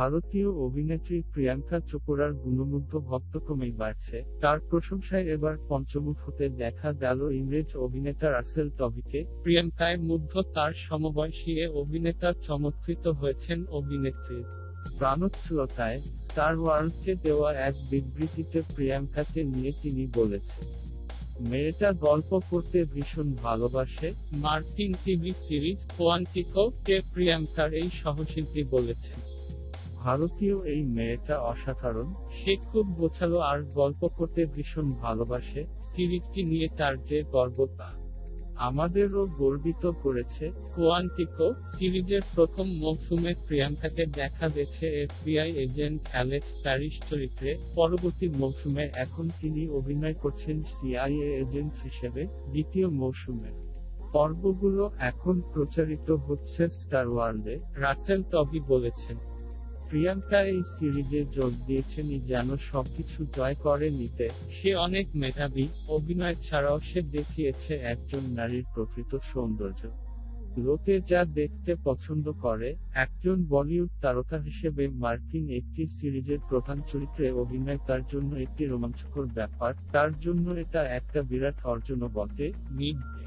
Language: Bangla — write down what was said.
ভারতীয় অভিনেত্রী প্রিয়াঙ্কা চোপড়ার গুণমুগ্ধ ভক্ত ক্রমেই বাড়ছে। তার প্রশংসায় এবার পঞ্চমুখ হতে দেখা গেল ইংরেজ অভিনেতা রাসেল টবিকে। প্রিয়াঙ্কায় মুগ্ধ তার সমবয়সী এ অভিনেতা চমৎকৃত হয়েছেন অভিনেত্রীর প্রাণোচ্ছলতায়। স্টার ওয়ার্ল্ডকে দেওয়া এক বিবৃতিতে প্রিয়াঙ্কাকে নিয়ে তিনি বলেছেন, মেয়েটা গল্প পড়তে ভীষণ ভালোবাসে। মার্কিন টিভি সিরিজ কোয়ান্টিকো-তে প্রিয়াঙ্কার এই সহশিল্পী বলেছেন, ভারতীয় এই মেয়েটা অসাধারণ, সে খুব গোছালো আর গল্প পড়তে ভীষণ ভালোবাসে। সিরিজটি নিয়ে তার যে গর্ব তা আমাদেরও গর্বিত করেছে। কোয়ান্টিকো সিরিজের প্রথম মৌসুমে প্রিয়াঙ্কাকে দেখা গেছে এফবিআই এজেন্ট অ্যালেক্স প্যারিস চরিত্রে। পরবর্তী মৌসুমে এখন তিনি অভিনয় করছেন সিআইএ এজেন্ট হিসেবে। দ্বিতীয় মৌসুমের পর্বগুলো এখন প্রচারিত হচ্ছে স্টার ওয়ার্ল্ডে। রাসেল টবি বলেছেন, প্রিয়াঙ্কা এই সিরিজে যোগ দিয়েছেনই যেন সবকিছু জয় করে নিতে। সে অনেক মেধাবী, অভিনয় ছাড়াও সে দেখিয়েছে একজন নারীর প্রকৃত সৌন্দর্য। লোকে যা দেখতে পছন্দ করে। একজন বলিউড তারকা হিসেবে মার্কিন একটি সিরিজের প্রধান চরিত্রে অভিনয় তার জন্য একটি রোমাঞ্চকর ব্যাপার। তার জন্য এটা একটা বিরাট অর্জনও বটে। Mid day